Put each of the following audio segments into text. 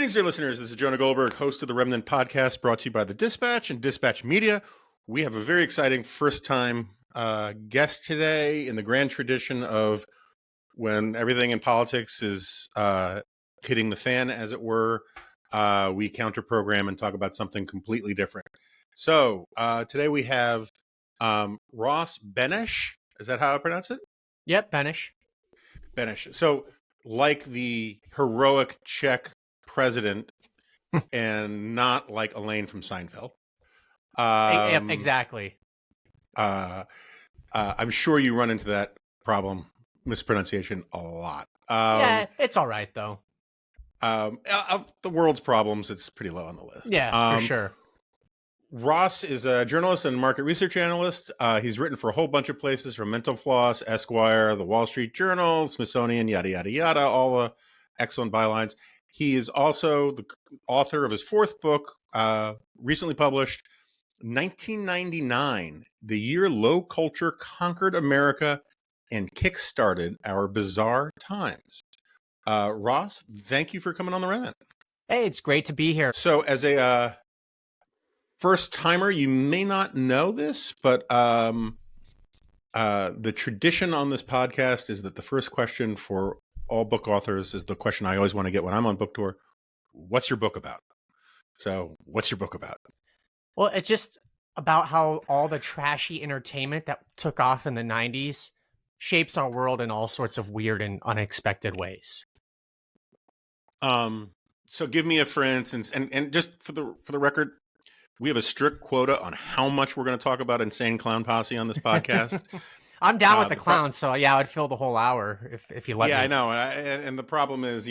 Greetings, dear listeners. This is Jonah Goldberg, host of the Remnant Podcast, brought to you by The Dispatch and Dispatch Media. We have a very exciting first-time guest today in the grand tradition of when everything in politics is hitting the fan, as it were. We counter-program and talk about something completely different. So today we have Ross Benesch. Is that how I pronounce it? Yep, Benesch. Benesch. So like the heroic Czech president and not like Elaine from Seinfeld. Exactly. I'm sure you run into that problem, mispronunciation, a lot. Yeah, it's all right, though. Of the world's problems, it's pretty low on the list. Yeah, for sure. Ross is a journalist and market research analyst. He's written for a whole bunch of places, from Mental Floss, Esquire, the Wall Street Journal, Smithsonian, yada, yada, yada, all the excellent bylines. He is also the author of his fourth book, recently published, 1999, The Year Low Culture Conquered America and Kickstarted Our Bizarre Times. Ross, thank you for coming on the Remnant. Hey, it's great to be here. So as a first-timer, you may not know this, but the tradition on this podcast is that the first question for all book authors is the question I always want to get when I'm on book tour. What's your book about? So what's your book about? Well, it's just about how all the trashy entertainment that took off in the 90s shapes our world in all sorts of weird and unexpected ways. So give me a for instance, and just for the record, we have a strict quota on how much we're going to talk about Insane Clown Posse on this podcast. I'm down with the clowns, so yeah, I'd fill the whole hour if you let me. Yeah, I know. And the problem is,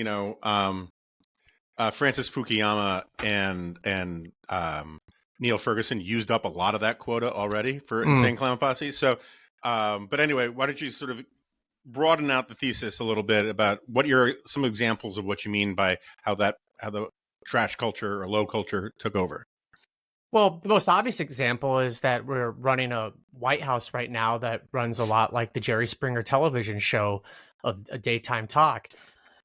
Francis Fukuyama and Neil Ferguson used up a lot of that quota already for Insane Clown Posse. So, but anyway, why don't you sort of broaden out the thesis a little bit about what some examples of what you mean by how the trash culture or low culture took over? Well, the most obvious example is that we're running a White House right now that runs a lot like the Jerry Springer television show of a daytime talk.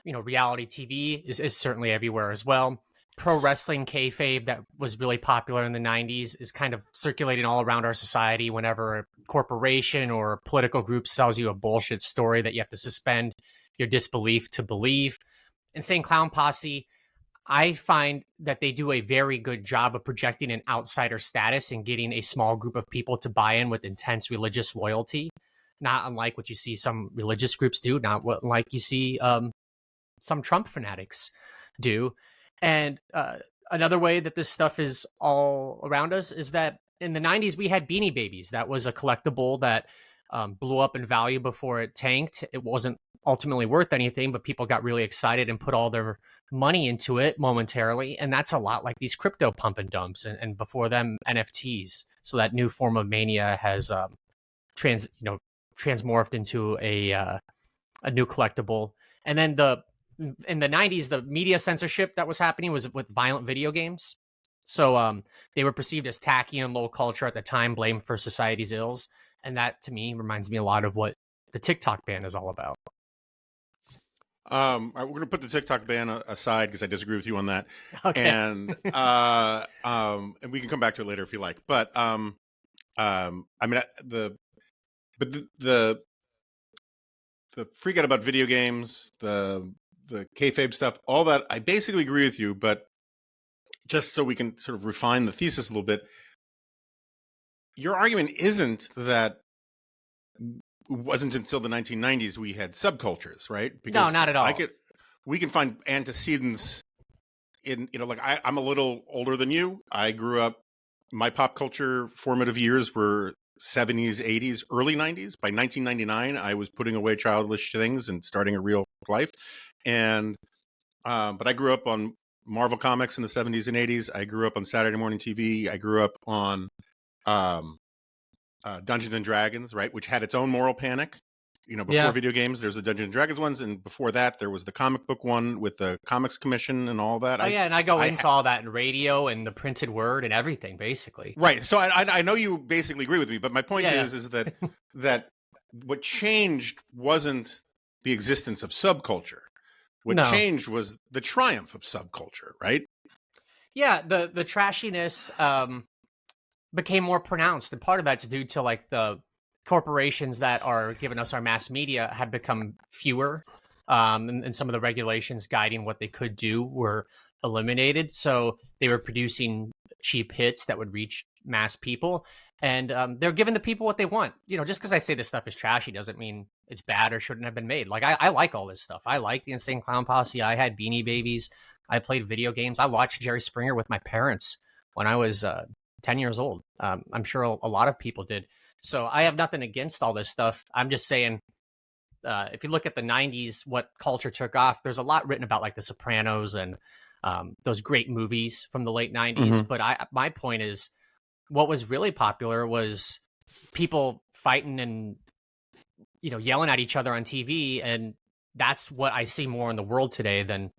Reality TV is certainly everywhere as well. Pro wrestling kayfabe that was really popular in the 90s is kind of circulating all around our society whenever a corporation or a political group sells you a bullshit story that you have to suspend your disbelief to believe. Insane Clown Posse, I find that they do a very good job of projecting an outsider status and getting a small group of people to buy in with intense religious loyalty, not unlike what you see some religious groups do, not what like you see some Trump fanatics do. And another way that this stuff is all around us is that in the 90s, we had Beanie Babies. That was a collectible that blew up in value before it tanked. It wasn't ultimately worth anything, but people got really excited and put all their money into it momentarily. And that's a lot like these crypto pump and dumps and before them NFTs. So that new form of mania has transmorphed into a new collectible. And then in the 90s, the media censorship that was happening was with violent video games. So they were perceived as tacky and low culture at the time, blamed for society's ills. And that, to me, reminds me a lot of what the TikTok ban is all about. All right, we're going to put the TikTok ban aside because I disagree with you on that. Okay. And we can come back to it later if you like. But the freak out about video games, the kayfabe stuff, all that, I basically agree with you. But just so we can sort of refine the thesis a little bit, your argument isn't that it wasn't until the 1990s we had subcultures, right? Because no, not at all. We can find antecedents in, I'm a little older than you. I grew up, my pop culture formative years were 70s, 80s, early 90s. By 1999, I was putting away childish things and starting a real life. And but I grew up on Marvel Comics in the 70s and 80s. I grew up on Saturday morning TV. I grew up on Dungeons and Dragons, right, which had its own moral panic. Before video games, there's the Dungeons and Dragons ones, and before that, there was the comic book one with the Comics Commission and all that. And I go into all that in radio and the printed word and everything, basically. Right. So I know you basically agree with me, but my point is that that what changed wasn't the existence of subculture. What No. changed was the triumph of subculture, right? Yeah, the trashiness became more pronounced, and part of that's due to like the corporations that are giving us our mass media had become fewer, and some of the regulations guiding what they could do were eliminated. So they were producing cheap hits that would reach mass people, and they're giving the people what they want. Just because I say this stuff is trashy doesn't mean it's bad or shouldn't have been made. Like I like all this stuff. I like the Insane Clown Posse. I had Beanie Babies. I played video games. I watched Jerry Springer with my parents when I was 10 years old. I'm sure a lot of people did. So I have nothing against all this stuff. I'm just saying, if you look at the 90s, what culture took off, there's a lot written about like The Sopranos and those great movies from the late 90s. But my point is, what was really popular was people fighting and yelling at each other on TV, and that's what I see more in the world today than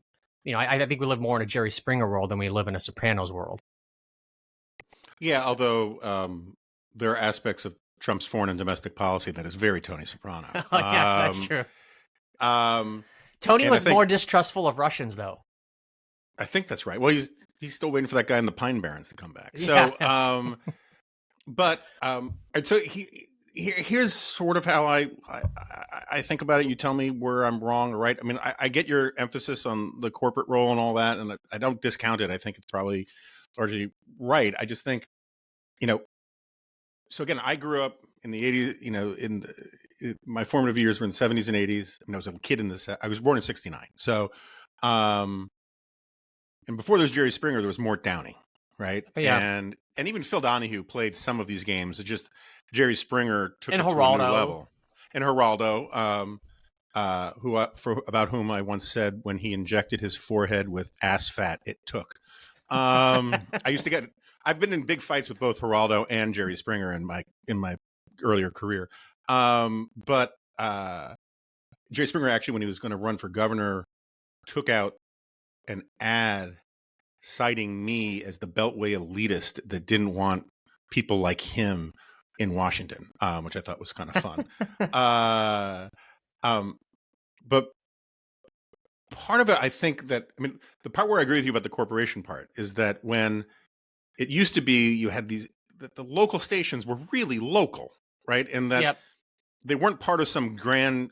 I think we live more in a Jerry Springer world than we live in a Sopranos world. Yeah, although there are aspects of Trump's foreign and domestic policy that is very Tony Soprano. Oh, yeah, that's true. Um, Tony and was more distrustful of Russians, though. I think that's right. Well, he's still waiting for that guy in the Pine Barrens to come back. Yeah. So, and so here's sort of how I think about it. You tell me where I'm wrong or right. I mean, I get your emphasis on the corporate role and all that, and I don't discount it. I think it's probably largely right. I just think, so again, I grew up in the 80s, my formative years were in the 70s and 80s. I mean, I was a kid I was born in 69. So, and before there was Jerry Springer, there was Mort Downey, right? Yeah. And even Phil Donahue played some of these games. It's just Jerry Springer took And it to a Geraldo. new level. And Geraldo, about whom I once said when he injected his forehead with ass fat, it took. I've been in big fights with both Geraldo and Jerry Springer in my earlier career. But Jerry Springer actually, when he was going to run for governor, took out an ad citing me as the Beltway elitist that didn't want people like him in Washington, which I thought was kind of fun. But part of it, I think that, the part where I agree with you about the corporation part is that when it used to be, you had that the local stations were really local, right? And that they weren't part of some grand,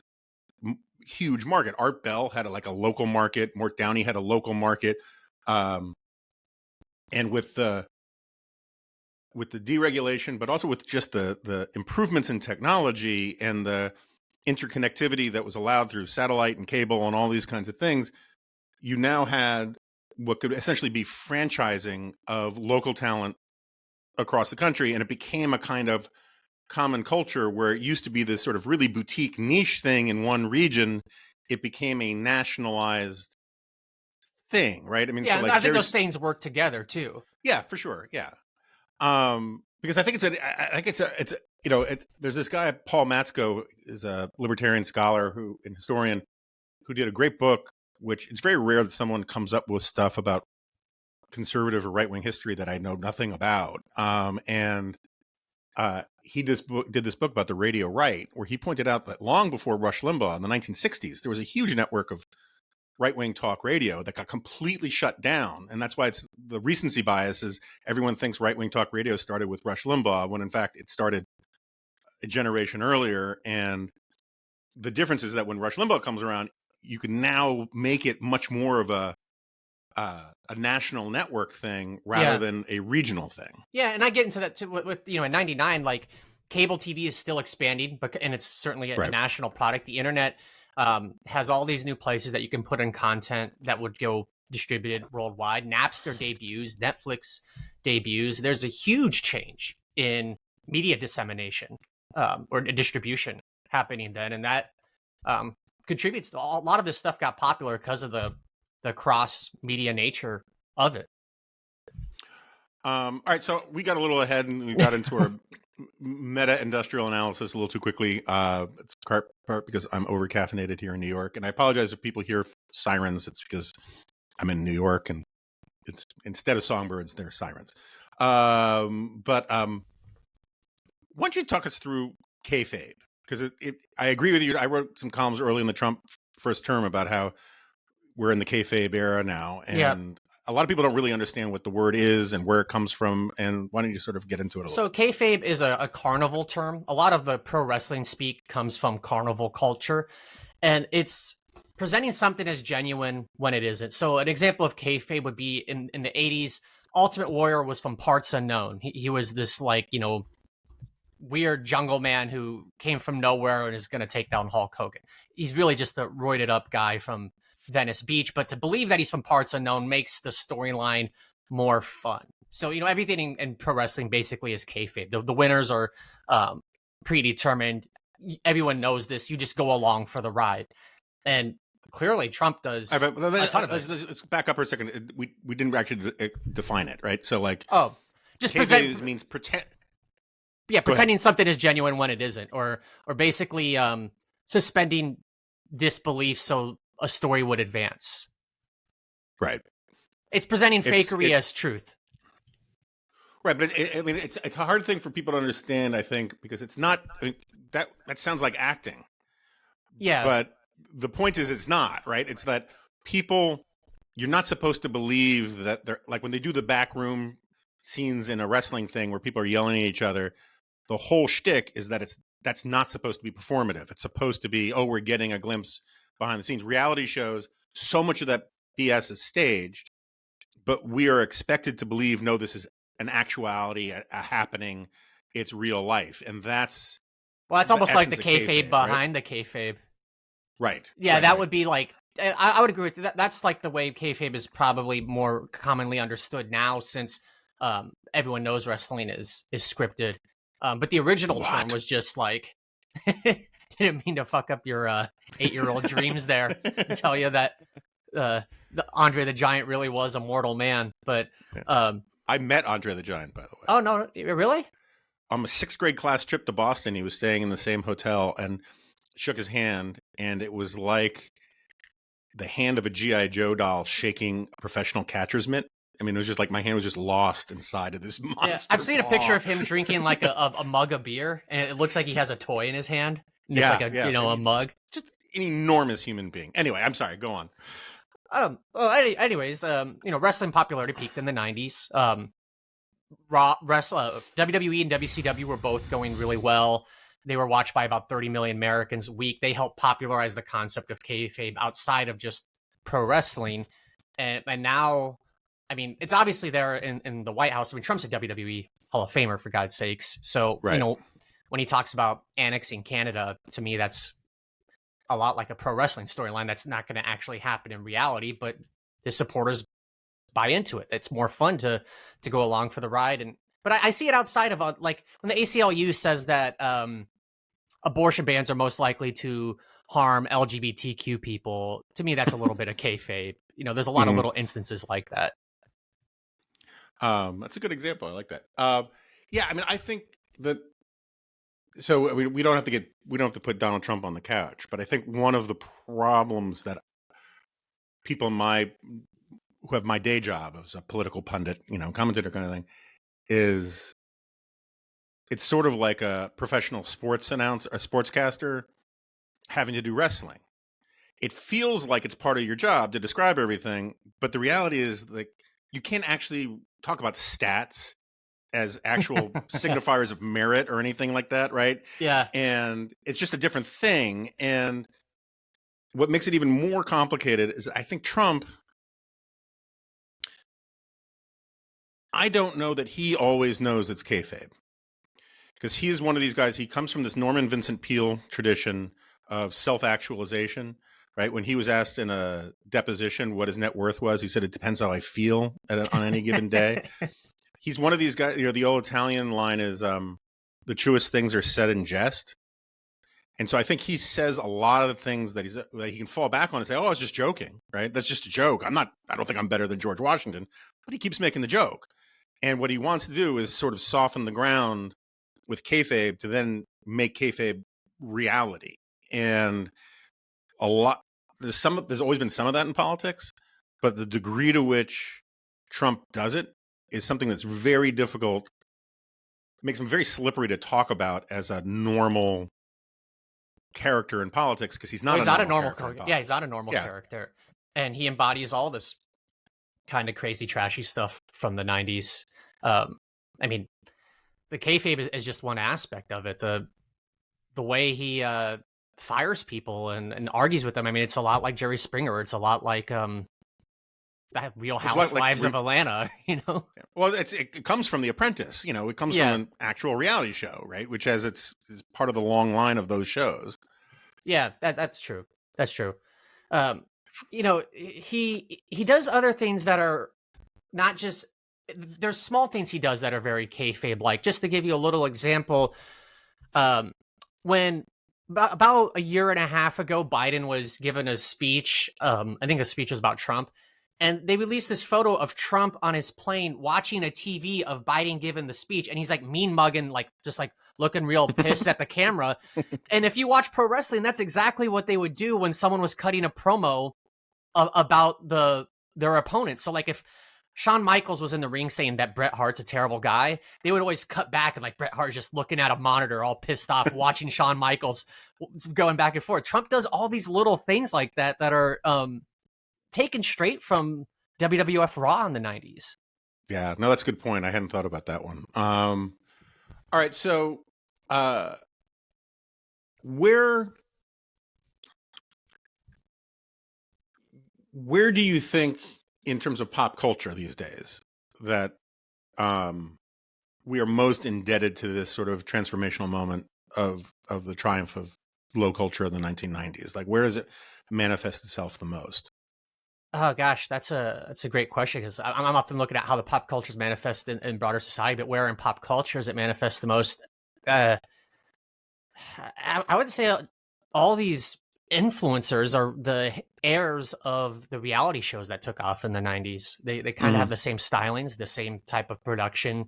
huge market. Art Bell had a local market. Mort Downey had a local market. And with the deregulation, but also with just the improvements in technology and the interconnectivity that was allowed through satellite and cable and all these kinds of things, you now had what could essentially be franchising of local talent across the country. And it became a kind of common culture where it used to be this sort of really boutique niche thing in one region. It became a nationalized thing, right? I think those things work together too. Yeah, for sure. Yeah. Because I think there's this guy, Paul Matzko, is a libertarian scholar and historian who did a great book, which it's very rare that someone comes up with stuff about conservative or right-wing history that I know nothing about. He did this book about the radio right, where he pointed out that long before Rush Limbaugh in the 1960s, there was a huge network of right-wing talk radio that got completely shut down. And that's why it's the recency bias is everyone thinks right-wing talk radio started with Rush Limbaugh, when in fact it started a generation earlier. And the difference is that when Rush Limbaugh comes around, you can now make it much more of a national network thing rather than a regional thing. Yeah, and I get into that too with in '99, like cable TV is still expanding, and it's certainly a national product. The internet has all these new places that you can put in content that would go distributed worldwide. Napster debuts, Netflix debuts. There's a huge change in media dissemination or distribution happening then, and that contributes to a lot of this stuff got popular because of the cross media nature of it. All right, so we got a little ahead and we got into our meta industrial analysis a little too quickly. It's part because I'm over caffeinated here in New York, and I apologize if people hear sirens. It's because I'm in New York, and it's instead of songbirds, they're sirens. But why don't you talk us through Kayfabe? Because I agree with you. I wrote some columns early in the Trump first term about how we're in the kayfabe era now, and a lot of people don't really understand what the word is and where it comes from. And why don't you sort of get into it a little? So kayfabe is a carnival term. A lot of the pro wrestling speak comes from carnival culture, and it's presenting something as genuine when it isn't. So an example of kayfabe would be in the 80s, Ultimate Warrior was from parts unknown. He was this like, weird jungle man who came from nowhere and is going to take down Hulk Hogan. He's really just a roided up guy from Venice Beach, but to believe that he's from parts unknown makes the storyline more fun. So, everything in pro wrestling basically is kayfabe. The winners are predetermined. Everyone knows this. You just go along for the ride. And clearly Trump does a ton of this. Let's back up for a second. We didn't actually define it, right? So like, just kayfabe means pretend. Yeah, pretending something is genuine when it isn't, or basically suspending disbelief so a story would advance. Right. It's presenting fakery as truth. Right, but it's a hard thing for people to understand, I think, because it's not that sounds like acting. Yeah. But the point is it's not, right? It's that people, you're not supposed to believe that they're like when they do the backroom scenes in a wrestling thing where people are yelling at each other, the whole shtick is that that's not supposed to be performative. It's supposed to be, we're getting a glimpse behind the scenes. Reality shows, so much of that BS is staged, but we are expected to believe, no, this is an actuality, a happening, it's real life. And that's almost like the kayfabe behind the kayfabe. Right. Yeah, right, that right. would be like, I would agree with that. That's like the way kayfabe is probably more commonly understood now, since everyone knows wrestling is scripted. But the original term was just like, didn't mean to fuck up your 8-year-old dreams there and tell you that the Andre the Giant really was a mortal man. But I met Andre the Giant, by the way. Oh, no, really? On a 6th grade class trip to Boston, he was staying in the same hotel and shook his hand, and it was like the hand of a G.I. Joe doll shaking a professional catcher's mitt. I mean, it was just like my hand was just lost inside of this monster. Yeah, I've seen a picture of him drinking like a mug of beer, and it looks like he has a toy in his hand. And it's like a mug. Just an enormous human being. Anyway, I'm sorry. Go on. Anyways, wrestling popularity peaked in the 90s. WWE and WCW were both going really well. They were watched by about 30 million Americans a week. They helped popularize the concept of kayfabe outside of just pro wrestling. And now, I mean, it's obviously there in the White House. I mean, Trump's a WWE Hall of Famer, for God's sakes. So, right. When he talks about annexing Canada, to me, that's a lot like a pro wrestling storyline that's not going to actually happen in reality, but the supporters buy into it. It's more fun to go along for the ride. But I see it outside of like when the ACLU says that abortion bans are most likely to harm LGBTQ people. To me, that's a little bit of kayfabe. There's a lot of little instances like that. That's a good example. I like that. Yeah, I mean, I think that. So we don't have to put Donald Trump on the couch, but I think one of the problems that people who have my day job as a political pundit, commentator kind of thing, is it's sort of like a professional sports announcer, a sportscaster having to do wrestling. It feels like it's part of your job to describe everything, but the reality is like you can't actually talk about stats as actual signifiers of merit or anything like that, right? Yeah. And it's just a different thing. And what makes it even more complicated is I think Trump, I don't know that he always knows it's kayfabe. Because he is one of these guys, he comes from this Norman Vincent Peale tradition of self-actualization, right? When he was asked in a deposition what his net worth was, he said, it depends how I feel on any given day. He's one of these guys, the old Italian line is, the truest things are said in jest. And so I think he says a lot of the things that he can fall back on and say, I was just joking, right? That's just a joke. I don't think I'm better than George Washington, but he keeps making the joke. And what he wants to do is sort of soften the ground with kayfabe to then make kayfabe reality. And there's always been some of that in politics, but the degree to which Trump does it is something that's very difficult. It makes him very slippery to talk about as a normal character in politics because he's not a normal character. Yeah, he's not a normal character. and he embodies all this kind of crazy, trashy stuff from the 90s. I mean, the kayfabe is just one aspect of it. The way he fires people and argues with them. I mean, it's a lot like Jerry Springer. It's a lot like that Real It's like Housewives of Atlanta. You know. Well, it comes from The Apprentice. You know, it comes from an actual reality show, right? Which has it's part of the long line of those shows. Yeah, that's true. That's true. You know, he does other things that are not just. There's small things he does that are very kayfabe like. Just to give you a little example, when about a year and a half ago, Biden was given a speech. I think the speech was about Trump, and they released this photo of Trump on his plane watching a TV of Biden giving the speech, and he's like mean mugging, like just like looking real pissed at the camera. And if you watch pro wrestling, that's exactly what they would do when someone was cutting a promo about their opponent. So like if Shawn Michaels was in the ring saying that Bret Hart's a terrible guy, they would always cut back and like Bret Hart's just looking at a monitor all pissed off watching Shawn Michaels going back and forth. Trump does all these little things like that are taken straight from WWF Raw in the 90s. Yeah, no, that's a good point. I hadn't thought about that one. All right, so where do you think, in terms of pop culture these days, that we are most indebted to this sort of transformational moment of the triumph of low culture in the 1990s? Like, where does it manifest itself the most? Oh gosh, that's a great question, because I'm often looking at how the pop cultures manifest in broader society, but where in pop culture does it manifest the most? I would say all these influencers are the heirs of the reality shows that took off in the 90s. They kind of have the same stylings, the same type of production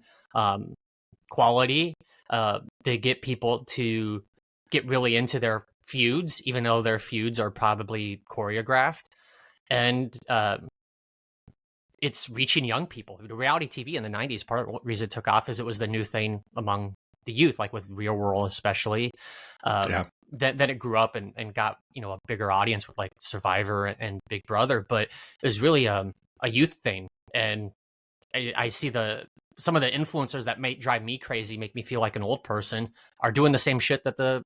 quality. They get people to get really into their feuds, even though their feuds are probably choreographed. And it's reaching young people. The reality TV in the 90s, part of the reason it took off is it was the new thing among the youth, like with Real World especially. Then it grew up and got, you know, a bigger audience with like Survivor and Big Brother, but it was really a youth thing. And I see some of the influencers that may drive me crazy, make me feel like an old person, are doing the same shit that the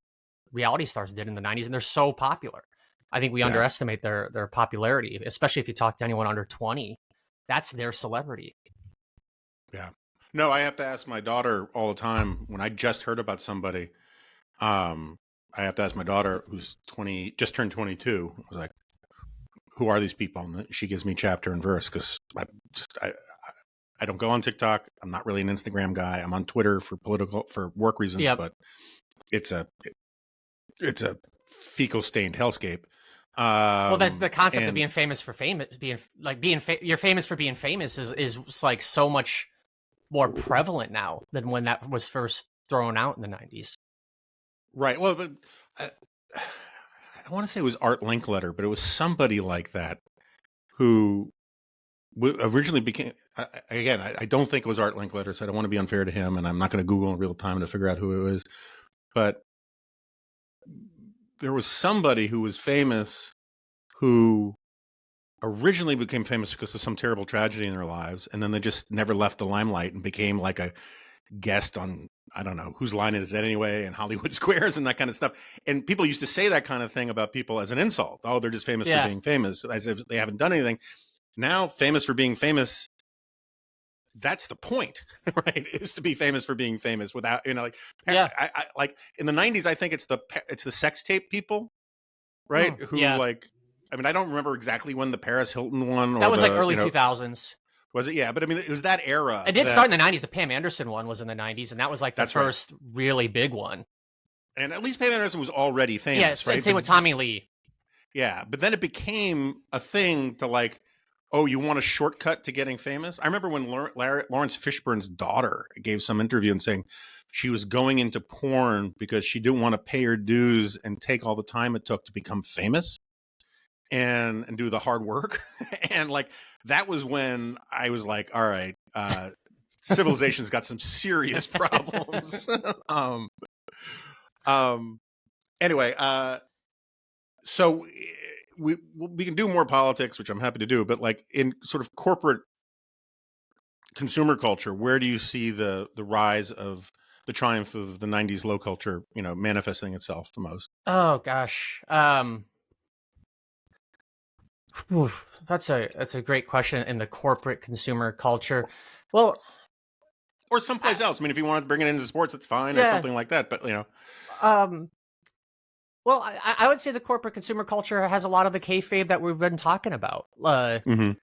reality stars did in the 90s, and they're so popular. I think we underestimate their popularity, especially if you talk to anyone under 20. That's their celebrity. Yeah. No, I have to ask my daughter all the time when I just heard about somebody. I have to ask my daughter, who's 20, just turned 22. I was like, who are these people? And she gives me chapter and verse, because I don't go on TikTok. I'm not really an Instagram guy. I'm on Twitter for work reasons, but it's a fecal stained hellscape. Well, that's the concept of being famous for you're famous for being famous is like so much more prevalent now than when that was first thrown out in the 90s. Right. Well, but I want to say it was Art Linkletter, but it was somebody like that who originally became, again, I don't think it was Art Linkletter, so I don't want to be unfair to him, and I'm not going to Google in real time to figure out who it was. But there was somebody who was famous who originally became famous because of some terrible tragedy in their lives, and then they just never left the limelight and became like a guest on, I don't know, Whose Line Is It Anyway, and Hollywood Squares and that kind of stuff. And people used to say that kind of thing about people as an insult. Oh, they're just famous for being famous, as if they haven't done anything. Now, famous for being famous, that's the point, right? Is to be famous for being famous without, you know, like, I like in the 90s, I think it's the sex tape people, right? Who like, I mean, I don't remember exactly when the Paris Hilton one, or that was like early 2000s. Was it? Yeah, but I mean, it was that era. It did start in the 90s. The Pam Anderson one was in the 90s, and that was like the first really big one. And at least Pam Anderson was already famous, right? Same with Tommy Lee. Yeah, but then it became a thing to like, oh, you want a shortcut to getting famous? I remember when Lawrence Fishburne's daughter gave some interview and saying she was going into porn because she didn't want to pay her dues and take all the time it took to become famous and do the hard work. And like, that was when I was like, all right, civilization's got some serious problems. Anyway, so we can do more politics, which I'm happy to do, but like in sort of corporate consumer culture, where do you see the rise of the triumph of the 90s low culture, manifesting itself the most? Oh gosh. Whew, that's a great question in the corporate consumer culture. Well, Or someplace I, else. I mean, if you want to bring it into sports, it's fine, or yeah. something like that. But Um, well, I would say the corporate consumer culture has a lot of the kayfabe that we've been talking about. mhm.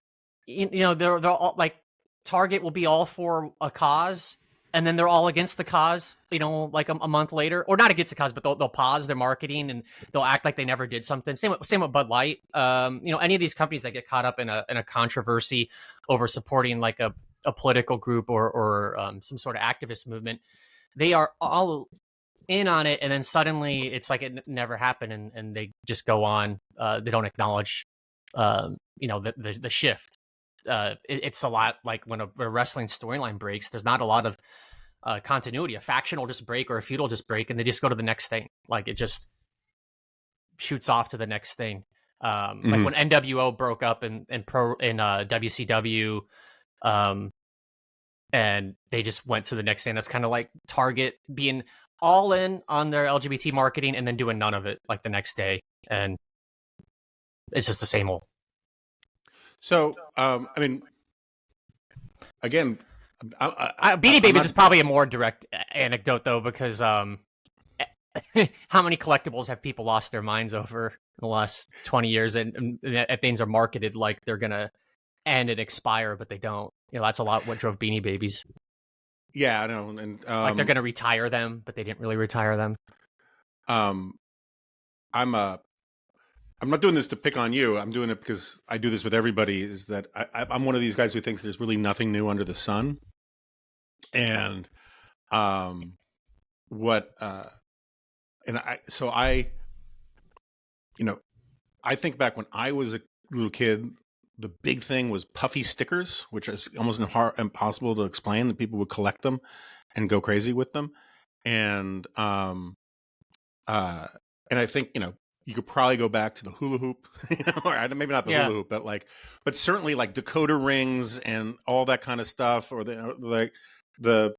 They're all like Target will be all for a cause, and then they're all against the cause. Like a month later, or not against the cause, but they'll pause their marketing and they'll act like they never did something. Same with Bud Light. Any of these companies that get caught up in a controversy over supporting like a political group or some sort of activist movement, they are all in on it, and then suddenly it's like it never happened, and they just go on. They don't acknowledge, the shift. It's a lot like when a wrestling storyline breaks. There's not a lot of continuity. A faction will just break, or a feud will just break, and they just go to the next thing. Like it just shoots off to the next thing. Like Mhm. when NWO broke up in WCW, um, and they just went to the next thing. That's kind of like Target being all in on their LGBT marketing and then doing none of it like the next day, and it's just the same old. So, I mean, again, Beanie I'm Babies not. is probably a more direct anecdote though, because how many collectibles have people lost their minds over in the last 20 years, and things are marketed like they're gonna end and expire, but they don't. That's a lot what drove Beanie Babies. Yeah, I know, and Like they're gonna retire them, but they didn't really retire them. um, I'm I'm not doing this to pick on you. I'm doing it because I do this with everybody. Is that I'm one of these guys who thinks there's really nothing new under the sun, and um, what and you know, I think back when I was a little kid, the big thing was puffy stickers, which is almost impossible to explain. That people would collect them and go crazy with them, and uh, and I think you could probably go back to the hula hoop, or maybe not the Yeah, hula hoop, but certainly like decoder rings and all that kind of stuff, or like the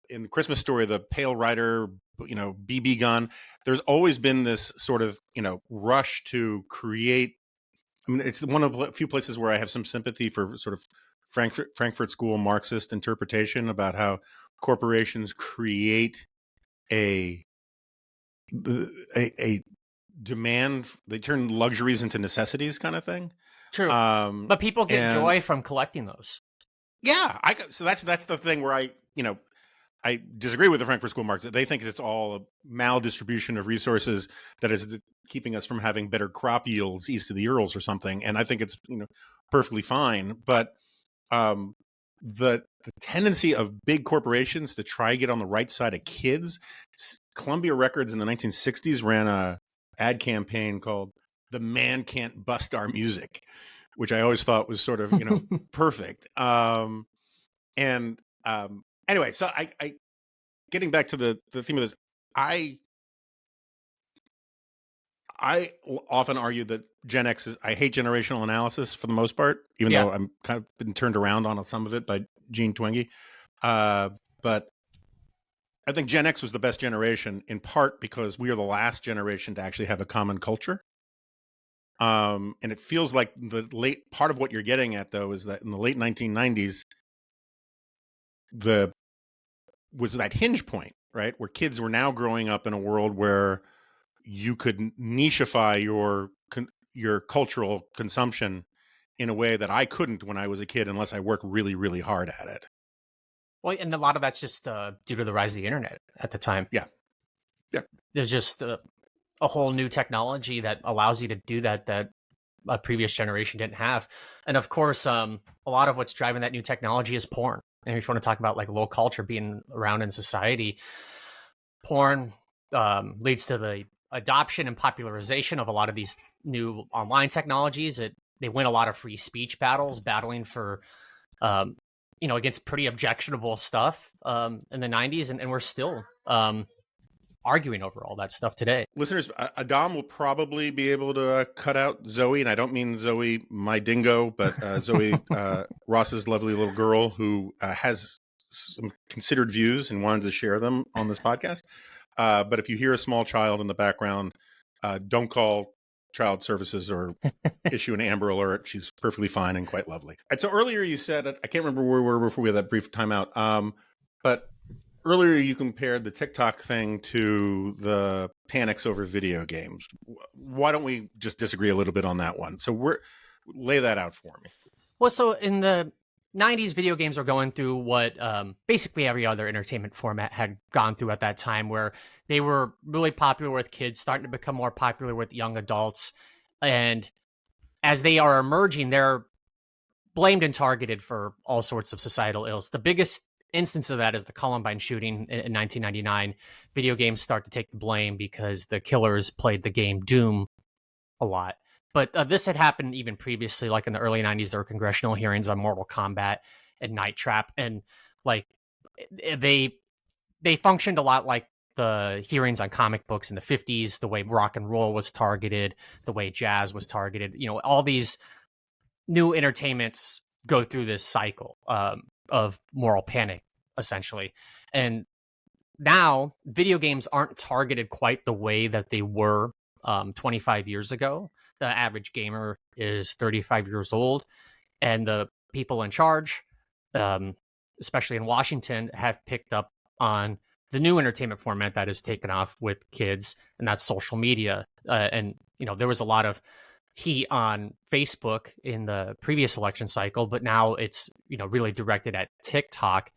in Christmas Story, the Pale Rider, BB gun. There's always been this sort of rush to create. I mean, it's one of the few places where I have some sympathy for sort of Frankfurt School Marxist interpretation about how corporations create a a demand. They turn luxuries into necessities, kind of thing. true. Um, But people get and joy from collecting those. yeah, so that's the thing where I disagree with the Frankfurt School Marxists. They think it's all a maldistribution of resources that is keeping us from having better crop yields east of the Urals or something. And I think it's perfectly fine. But um, the tendency of big corporations to try to get on the right side of kids. Columbia Records in the 1960s ran a ad campaign called "The Man Can't Bust Our Music," which I always thought was sort of perfect. And anyway, so I getting back to the theme of this, I often argue that Gen X is. I hate generational analysis for the most part, even Yeah. though I'm kind of been turned around on some of it by Gene Twenge. But I think Gen X was the best generation in part because we are the last generation to actually have a common culture. And it feels like the late part of what you're getting at, though, is that in the late 1990s, the was that hinge point, right, where kids were now growing up in a world where you could nicheify your cultural consumption in a way that I couldn't when I was a kid unless I worked really, really hard at it. Well, and a lot of that's just due to the rise of the internet at the time. Yeah. Yeah. There's just a whole new technology that allows you to do that a previous generation didn't have. And of course, a lot of what's driving that new technology is porn. And if you want to talk about like low culture being around in society, porn leads to the adoption and popularization of a lot of these new online technologies. They win a lot of free speech battles, battling for um, against pretty objectionable stuff in the 90s, and we're still arguing over all that stuff today. Listeners, Adam will probably be able to cut out Zoe, and I don't mean Zoe, my dingo, but Zoe, Ross's lovely little girl who has some considered views and wanted to share them on this podcast. But if you hear a small child in the background, don't call child services or issue an Amber Alert. She's perfectly fine and quite lovely. And so earlier you said, I can't remember where we were before we had that brief timeout, but earlier you compared the TikTok thing to the panics over video games. Why don't we just disagree a little bit on that one? So lay that out for me. Well, so in the 90s, video games were going through what basically every other entertainment format had gone through at that time, where they were really popular with kids, starting to become more popular with young adults. And as they are emerging, they're blamed and targeted for all sorts of societal ills. The biggest instance of that is the Columbine shooting in 1999. Video games start to take the blame because the killers played the game Doom a lot. But this had happened even previously, like in the early 90s, there were congressional hearings on Mortal Kombat and Night Trap. And like they functioned a lot like the hearings on comic books in the 50s, the way rock and roll was targeted, the way jazz was targeted. You know, all these new entertainments go through this cycle of moral panic, essentially. And now video games aren't targeted quite the way that they were 25 years ago. The average gamer is 35 years old, and the people in charge, especially in Washington, have picked up on the new entertainment format that has taken off with kids, and that's social media. And, you know, there was a lot of heat on Facebook in the previous election cycle, but now it's, you know, really directed at TikTok.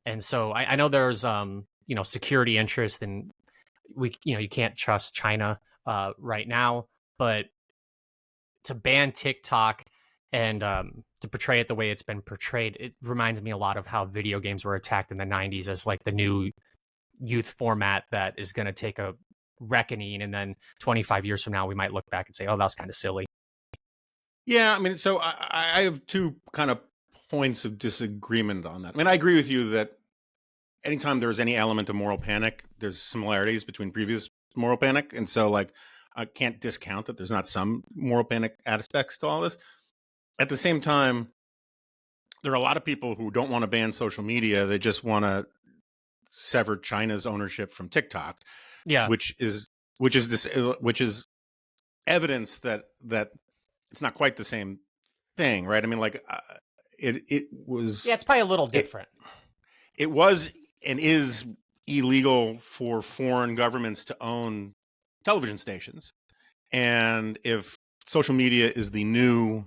And so I know there's, you know, security interest, and you can't trust China right now, but to ban TikTok and to portray it the way it's been portrayed, it reminds me a lot of how video games were attacked in the 90s as like the new youth format that is going to take a reckoning. And then 25 years from now, we might look back and say, oh, that was kind of silly. Yeah, I mean, so I have two kind of points of disagreement on that. I mean, I agree with you that anytime there's any element of moral panic, there's similarities between previous moral panic. And so, like, I can't discount that there's not some moral panic aspects to all this. At the same time, there are a lot of people who don't want to ban social media. They just want to sever China's ownership from TikTok. Yeah. Which is evidence that it's not quite the same thing, right? I mean, like it was. Yeah, it's probably a little different. It was and is illegal for foreign governments to own television stations, and if social media is the new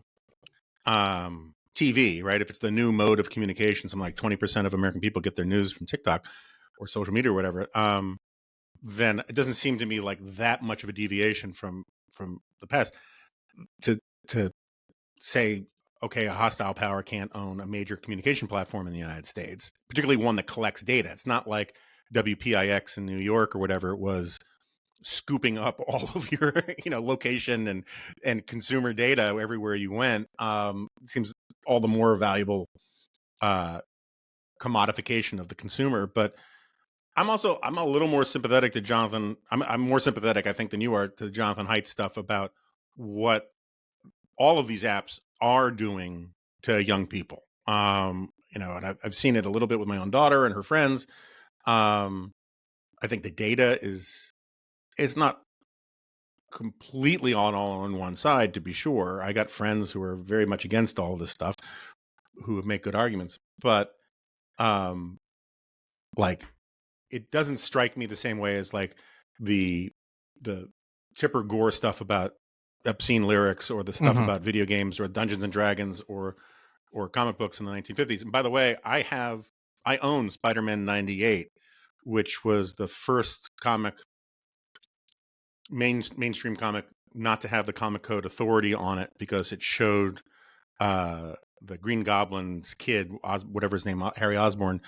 TV, right? If it's the new mode of communication, something like 20% of American people get their news from TikTok or social media or whatever. Then it doesn't seem to me like that much of a deviation from the past to say, okay, a hostile power can't own a major communication platform in the United States, particularly one that collects data. It's not like WPIX in New York or whatever it was scooping up all of your location and consumer data everywhere you went. It seems all the more valuable commodification of the consumer. But I'm a little more sympathetic to Jonathan. I'm more sympathetic, I think, than you are to Jonathan Haidt's stuff about what all of these apps are doing to young people. And I've seen it a little bit with my own daughter and her friends. I think the data it's not completely all on one side, to be sure. I got friends who are very much against all of this stuff who make good arguments, but like, it doesn't strike me the same way as like the Tipper Gore stuff about obscene lyrics or the stuff about video games or Dungeons and Dragons or comic books in the 1950s. And by the way, I own Spider-Man 98, which was the first mainstream comic not to have the comic code authority on it because it showed the Green Goblin's kid, whatever his name, Harry Osborn,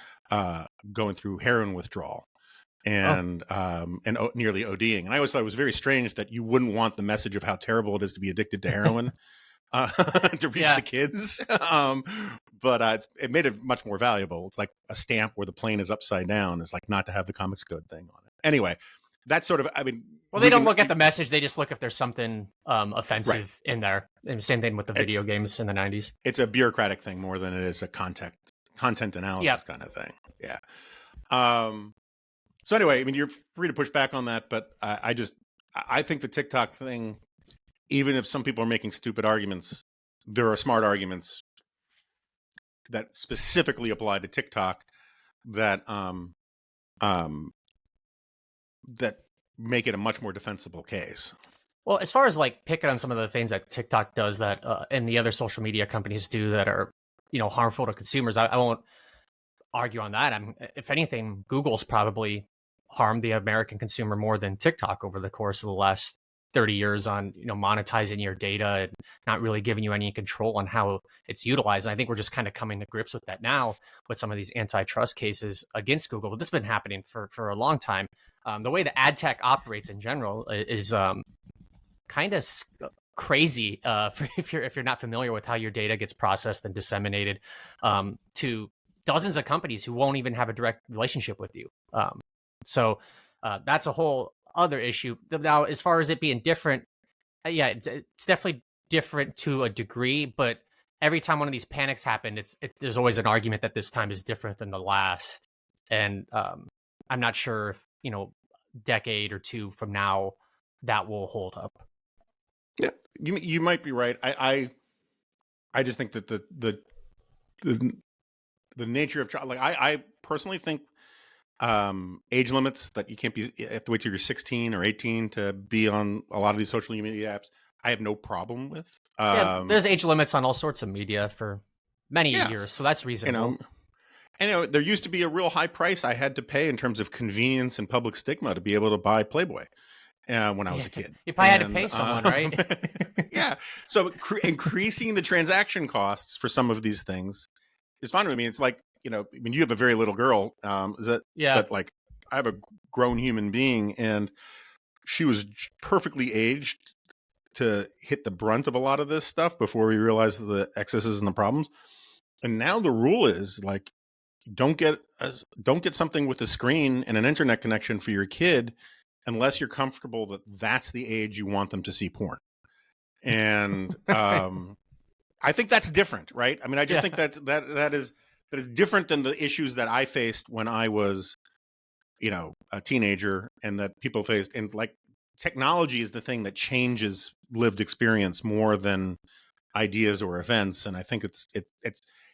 going through heroin withdrawal and nearly ODing. And I always thought it was very strange that you wouldn't want the message of how terrible it is to be addicted to heroin to reach the kids. But it made it much more valuable. It's like a stamp where the plane is upside down. It's like not to have the comics code thing on it. Anyway, that's sort of, I mean, well, they don't look at the message. They just look if there's something offensive in there. And same thing with the video games in the 90s. It's a bureaucratic thing more than it is a content analysis kind of thing. Yeah. So anyway, I mean, you're free to push back on that, but I think the TikTok thing, even if some people are making stupid arguments, there are smart arguments that specifically apply to TikTok that that make it a much more defensible case. Well, as far as like picking on some of the things that TikTok does that and the other social media companies do that are, harmful to consumers, I won't argue on that. If anything, Google's probably harmed the American consumer more than TikTok over the course of the last 30 years on, monetizing your data and not really giving you any control on how it's utilized. And I think we're just kind of coming to grips with that now with some of these antitrust cases against Google. But this has been happening for a long time. The way the ad tech operates in general is kind of crazy if you're not familiar with how your data gets processed and disseminated to dozens of companies who won't even have a direct relationship with you. So that's a whole other issue. Now, as far as it being different, it's definitely different to a degree, but every time one of these panics happen, there's always an argument that this time is different than the last. And I'm not sure if, decade or two from now that will hold up. Yeah, you might be right. I just think that the nature of child, like I personally think age limits that you can't be, you have to wait till you're 16 or 18 to be on a lot of these social media apps, I have no problem with. There's age limits on all sorts of media for many years, so that's reasonable. And there used to be a real high price I had to pay in terms of convenience and public stigma to be able to buy Playboy when I was a kid. If I had to pay someone, right? Yeah. So increasing the transaction costs for some of these things is fine with me. It's like, you have a very little girl. But like, I have a grown human being, and she was perfectly aged to hit the brunt of a lot of this stuff before we realized the excesses and the problems. And now the rule is like, don't get something with a screen and an internet connection for your kid unless you're comfortable that that's the age you want them to see porn. And I think that's different, right? I mean, I just think that is different than the issues that I faced when I was, a teenager, and that people faced. And like, technology is the thing that changes lived experience more than ideas or events. And I think it's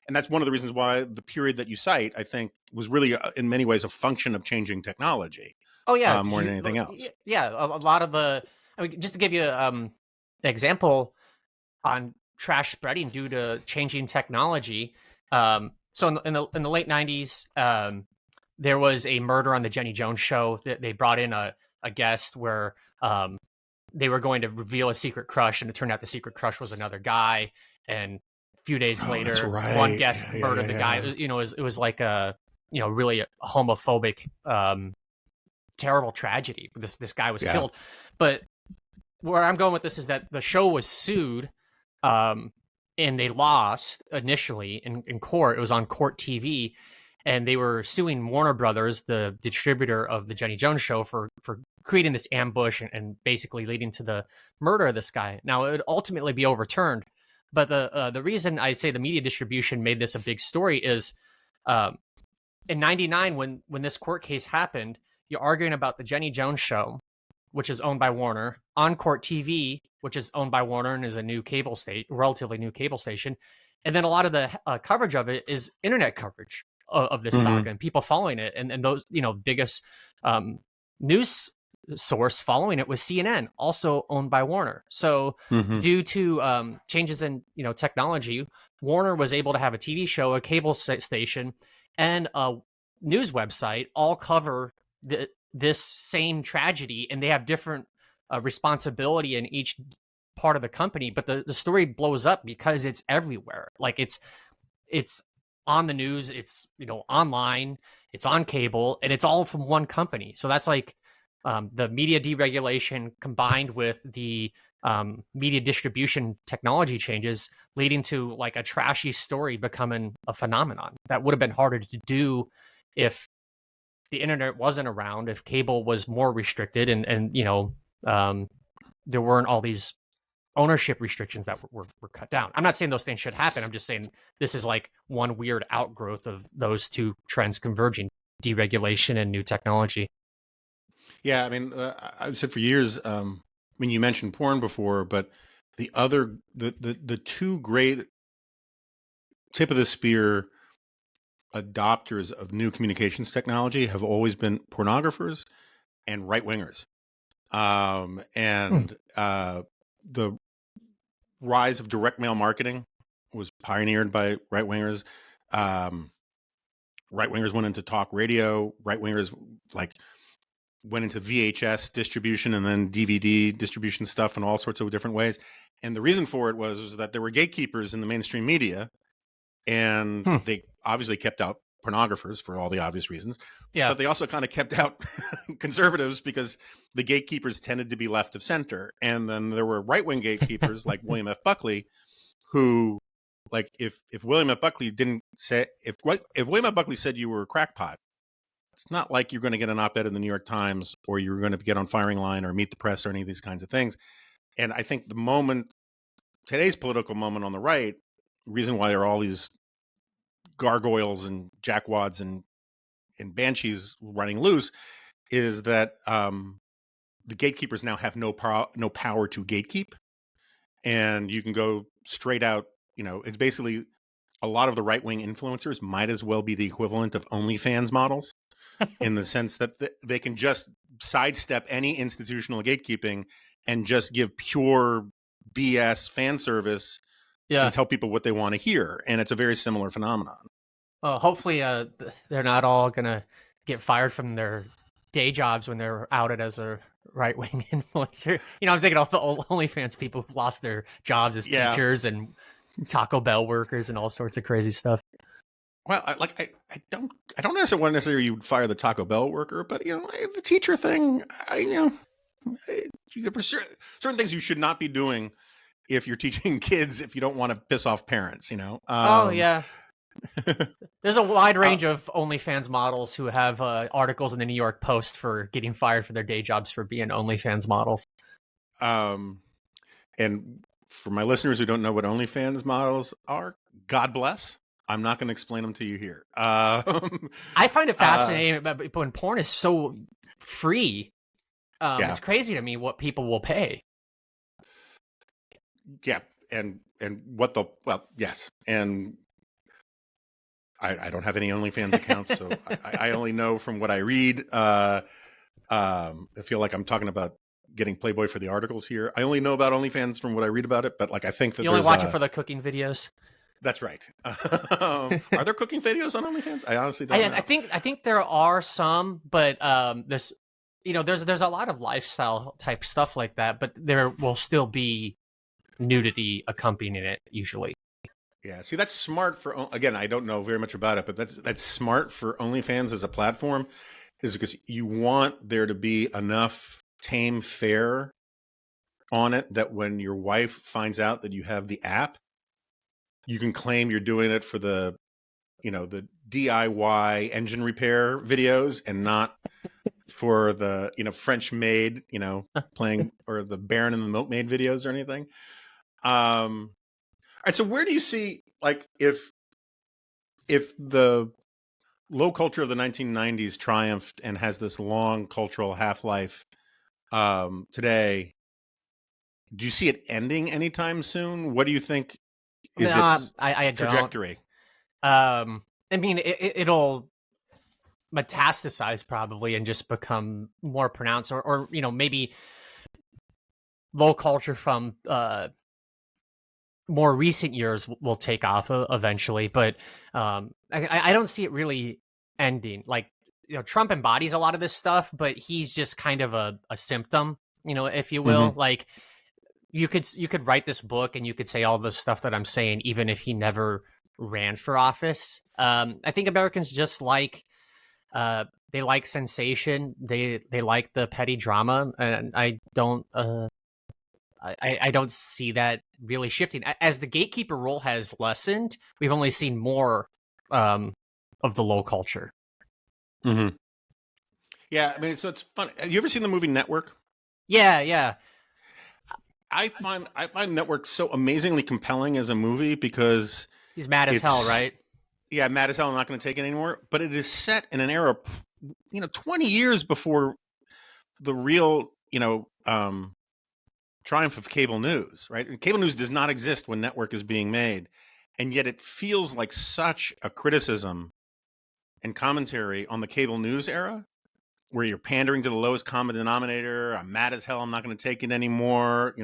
and that's one of the reasons why the period that you cite, I think, was really in many ways a function of changing technology. Oh yeah, more than anything else. Yeah, a lot of the. I mean, just to give you an example on trash spreading due to changing technology. So in the late 90s, there was a murder on the Jenny Jones show. That they brought in a guest where they were going to reveal a secret crush, and it turned out the secret crush was another guy. And a few days later, one guest murdered the guy. It was like a really homophobic, terrible tragedy. This guy was killed. But where I'm going with this is that the show was sued, and they lost initially in court. It was on Court TV, and they were suing Warner Brothers, the distributor of the Jenny Jones show, for creating this ambush and basically leading to the murder of this guy. Now, it would ultimately be overturned, but the reason I say the media distribution made this a big story is in '99, when this court case happened, you're arguing about the Jenny Jones show, which is owned by Warner, on Court TV, which is owned by Warner and is a relatively new cable station. And then a lot of the coverage of it is internet coverage of this saga and people following it. And those, biggest news source following it was CNN, also owned by Warner. So due to changes in, technology, Warner was able to have a TV show, a cable station, and a news website all cover this same tragedy, and they have different responsibility in each part of the company, but the story blows up because it's everywhere. Like it's on the news, it's online, it's on cable, and it's all from one company. So that's like the media deregulation combined with the media distribution technology changes, leading to like a trashy story becoming a phenomenon that would have been harder to do if the internet wasn't around, if cable was more restricted, and there weren't all these ownership restrictions that were cut down. I'm not saying those things should happen. I'm just saying this is like one weird outgrowth of those two trends converging: deregulation and new technology. Yeah, I mean, I've said for years. I mean, you mentioned porn before, but the two great tip of the spear adopters of new communications technology have always been pornographers and right wingers. And the rise of direct mail marketing was pioneered by right wingers. Um, right wingers went into talk radio. Right wingers like went into VHS distribution and then DVD distribution stuff in all sorts of different ways. And the reason for it was that there were gatekeepers in the mainstream media, and they obviously kept out pornographers for all the obvious reasons. Yeah. But they also kind of kept out conservatives because the gatekeepers tended to be left of center. And then there were right-wing gatekeepers like William F. Buckley, who, like, if William F. Buckley didn't say, if William F. Buckley said you were a crackpot, it's not like you're going to get an op-ed in the New York Times or you're going to get on Firing Line or Meet the Press or any of these kinds of things. And I think today's political moment on the right, reason why there are all these gargoyles and jackwads and banshees running loose is that the gatekeepers now have no power to gatekeep, and you can go straight out. It's basically a lot of the right-wing influencers might as well be the equivalent of OnlyFans models in the sense that they can just sidestep any institutional gatekeeping and just give pure BS fan service and tell people what they want to hear. And it's a very similar phenomenon. Hopefully, they're not all gonna get fired from their day jobs when they're outed as a right-wing influencer. I'm thinking of the OnlyFans people who lost their jobs as teachers and Taco Bell workers and all sorts of crazy stuff. Well, I don't necessarily want you fire the Taco Bell worker, but the teacher thing, certain things you should not be doing if you're teaching kids if you don't want to piss off parents. Oh yeah. There's a wide range of OnlyFans models who have articles in the New York Post for getting fired for their day jobs for being OnlyFans models. And for my listeners who don't know what OnlyFans models are, God bless. I'm not going to explain them to you here. I find it fascinating when porn is so free. It's crazy to me what people will pay. Yeah, and what yes, and I don't have any OnlyFans accounts, so I only know from what I read. I feel like I'm talking about getting Playboy for the articles here. I only know about OnlyFans from what I read about it, but I think that you only watch it for the cooking videos. That's right. Are there cooking videos on OnlyFans? I honestly don't know. I think there are some, but there's a lot of lifestyle type stuff like that, but there will still be nudity accompanying it usually. Yeah, see, that's smart again, I don't know very much about it, but that's smart for OnlyFans as a platform, is because you want there to be enough tame fare on it that when your wife finds out that you have the app, you can claim you're doing it for the DIY engine repair videos and not for the, French maid, playing, or the Baron and the Milkmaid videos or anything. All right. So where do you see, like, if the low culture of the 1990s triumphed and has this long cultural half-life today, do you see it ending anytime soon? What do you think is its trajectory? I mean, it'll metastasize probably and just become more pronounced, or maybe low culture from more recent years will take off eventually, but I don't see it really ending. Like, Trump embodies a lot of this stuff, but he's just kind of a symptom, if you will. Like, you could write this book and you could say all the stuff that I'm saying, even if he never ran for office. I think Americans just like they like sensation. They like the petty drama, and I don't see that really shifting. As the gatekeeper role has lessened, we've only seen more of the low culture. Mm-hmm. Yeah, I mean, so it's fun. Have you ever seen the movie Network? Yeah. I find Network so amazingly compelling as a movie because He's mad as hell, it's right? yeah, mad as hell. I'm not going to take it anymore. But it is set in an era, 20 years before the real, triumph of cable news. Right? And cable news does not exist when Network is being made, and yet it feels like such a criticism and commentary on the cable news era, where you're pandering to the lowest common denominator. I'm mad as hell. I'm not going to take it anymore.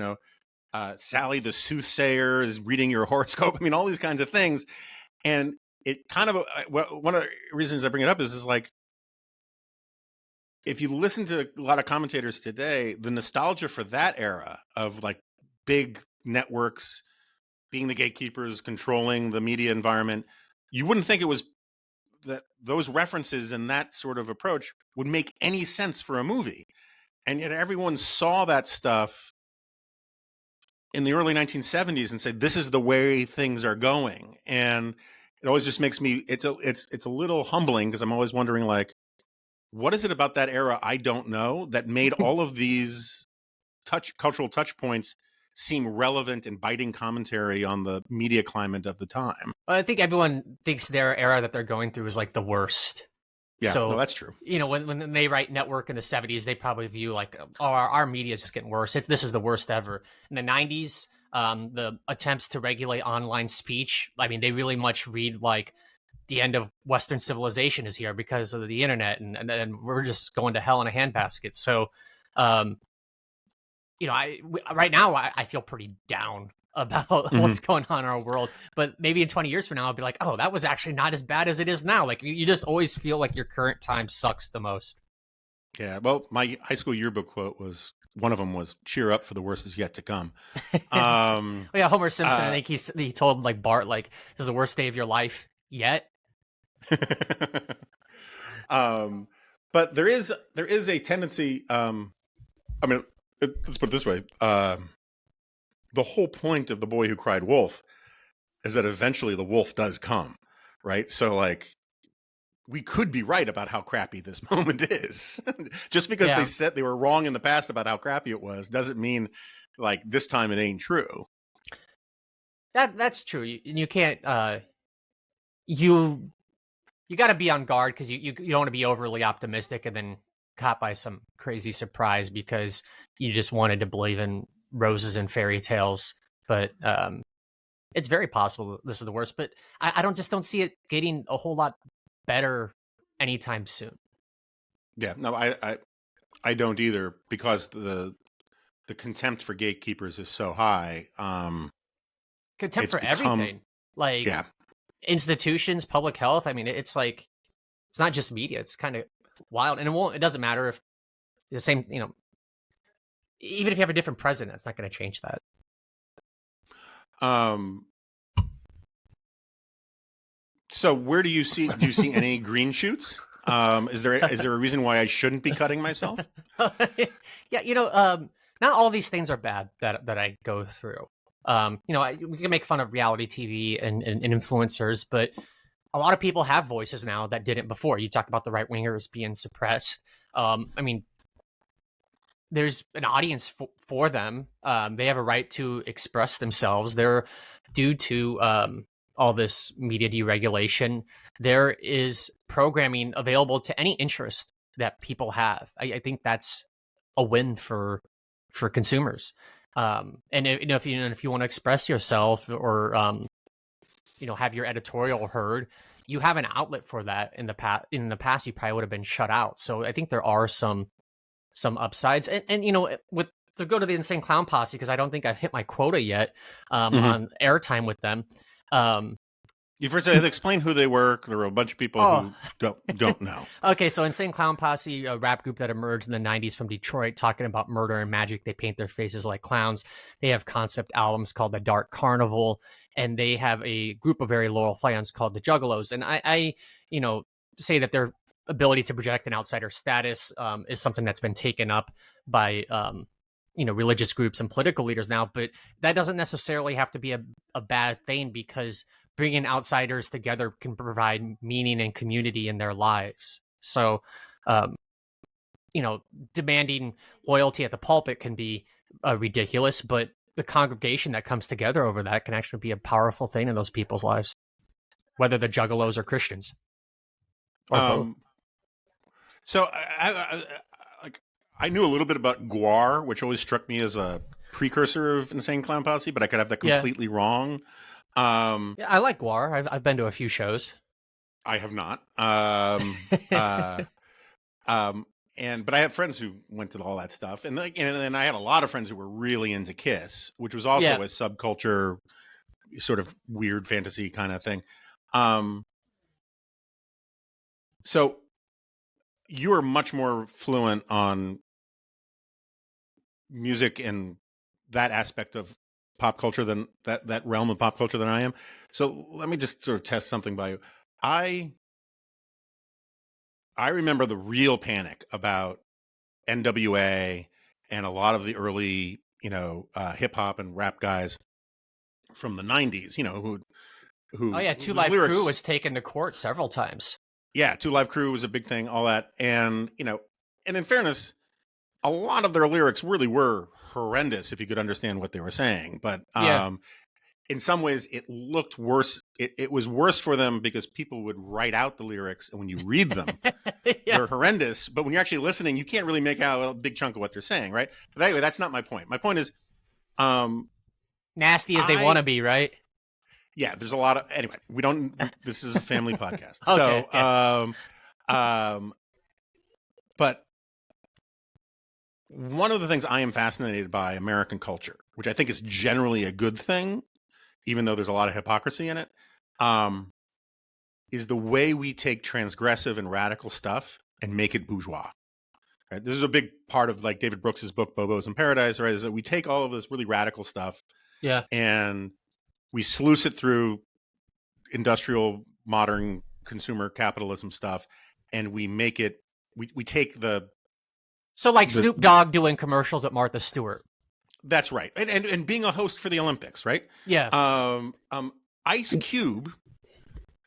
Sally the soothsayer is reading your horoscope. I mean, all these kinds of things. And it kind of, one of the reasons I bring it up is like, if you listen to a lot of commentators today, the nostalgia for that era of like big networks being the gatekeepers, controlling the media environment, you wouldn't think it was that those references and that sort of approach would make any sense for a movie. And yet everyone saw that stuff in the early 1970s and said, this is the way things are going. And it always just makes me, it's a little humbling, because I'm always wondering, like, what is it about that era I don't know that made all of these cultural touch points seem relevant and biting commentary on the media climate of the time? Well, I think everyone thinks their era that they're going through is like the worst. Yeah, no, So, that's true. when they write Network in the 70s, they probably view like, oh, our media is just getting worse. This is the worst ever. In the 90s, the attempts to regulate online speech, I mean, they really much read like the end of Western civilization is here because of the internet, and we're just going to hell in a handbasket. So, um, right now I feel pretty down about Mm-hmm. what's going on in our world. But maybe in 20 years from now, I'll be like, oh, that was actually not as bad as it is now. Like, you just always feel like your current time sucks the most. Yeah, well, my high school yearbook quote was, one of them was, "Cheer up, for the worst is yet to come." Um, Yeah, Homer Simpson, I uh, think he told like Bart, like, this is the worst day of your life yet. um, but there is a tendency. I mean, let's put it this way: the whole point of The Boy Who Cried Wolf is that eventually the wolf does come, right? So, like, we could be right about how crappy this moment is. Just because they Yeah, said they were wrong in the past about how crappy it was doesn't mean, like, this time it ain't true. that's true. You can't you you got to be on guard because you don't want to be overly optimistic and then caught by some crazy surprise because you just wanted to believe in roses and fairy tales. But it's very possible this is the worst. But I don't see it getting a whole lot better anytime soon. Yeah, no, I don't either, because the contempt for gatekeepers is so high. Contempt It's for become everything, like yeah. institutions, public health. I mean, it's like it's not just media. It's kind of wild, and it doesn't matter if the same. Even if you have a different president, it's not going to change that. Um, so where do you see any green shoots? Is there a reason why I shouldn't be cutting myself? Yeah, not all these things are bad that I go through. We can make fun of reality TV and influencers, but a lot of people have voices now that didn't before. You talked about the right wingers being suppressed. I mean, there's an audience for them. They have a right to express themselves. They're due to all this media deregulation. There is programming available to any interest that people have. I think that's a win for consumers. And if you want to express yourself or have your editorial heard, you have an outlet for that. In the past, you probably would have been shut out. So I think there are some upsides. And with to go to the Insane Clown Posse, because I don't think I've hit my quota yet Mm-hmm. on airtime with them. Um, You first have to explain who they were. There were a bunch of people oh, who don't know. okay. So Insane Clown Posse, a rap group that emerged in the '90s from Detroit, talking about murder and magic. They paint their faces like clowns. They have concept albums called The Dark Carnival, and they have a group of very loyal fans called the Juggalos. And I say that their ability to project an outsider status is something that's been taken up by religious groups and political leaders now, but that doesn't necessarily have to be a bad thing, because bringing outsiders together can provide meaning and community in their lives. So demanding loyalty at the pulpit can be ridiculous, but the congregation that comes together over that can actually be a powerful thing in those people's lives, whether they're juggalos or Christians or both. So I knew a little bit about Guar, which always struck me as a precursor of Insane Clown Posse, but I could have that completely wrong. Yeah, I like Guar. I've been to a few shows. I have not. But I have friends who went to all that stuff, and I had a lot of friends who were really into Kiss, which was also a subculture, sort of weird fantasy kind of thing. So you are much more fluent on music and that aspect of pop culture than that realm of pop culture than I am. So let me just sort of test something by you. I remember the real panic about NWA and a lot of the early, hip hop and rap guys from the '90s, who Oh yeah, Two Live Crew was taken to court several times. Yeah, Two Live Crew was a big thing, all that, and and in fairness, a lot of their lyrics really were horrendous if you could understand what they were saying. But in some ways, it looked worse. It was worse for them because people would write out the lyrics, and when you read them, they're horrendous. But when you're actually listening, you can't really make out a big chunk of what they're saying, right? But anyway, that's not my point. My point is, nasty as they want to be, right? Yeah, there's a lot of anyway. We don't. This is a family podcast, okay, but one of the things I am fascinated by American culture, which I think is generally a good thing, even though there's a lot of hypocrisy in it, is the way we take transgressive and radical stuff and make it bourgeois. Right? This is a big part of like David Brooks's book Bobos in Paradise, right? Is that we take all of this really radical stuff, and we sluice it through industrial, modern consumer capitalism stuff, and we make it. We take the Snoop Dogg doing commercials at Martha Stewart. That's right, and being a host for the Olympics, right? Yeah. Ice Cube,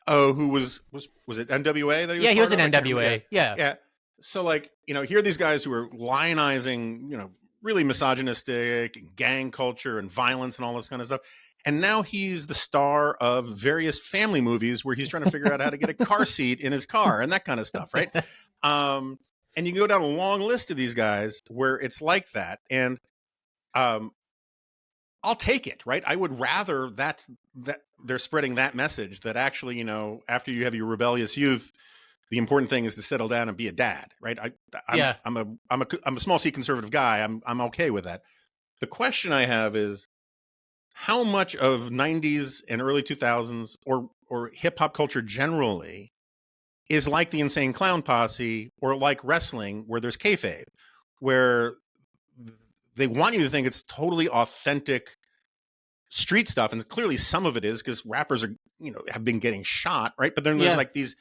who was it NWA that he was? Yeah, he was in NWA. Yeah. So here are these guys who are lionizing, really misogynistic and gang culture and violence and all this kind of stuff. And now he's the star of various family movies where he's trying to figure out how to get a car seat in his car and that kind of stuff, right? And you can go down a long list of these guys where it's like that. And I'll take it, right? I would rather that they're spreading that message that actually, after you have your rebellious youth, the important thing is to settle down and be a dad, right? I'm a small C conservative guy. I'm okay with that. The question I have is, how much of '90s and early 2000s or hip hop culture generally is like the Insane Clown Posse or like wrestling, where there's kayfabe, where they want you to think it's totally authentic street stuff, and clearly some of it is because rappers are have been getting shot, right? But then there's like these